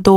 2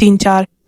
3-4،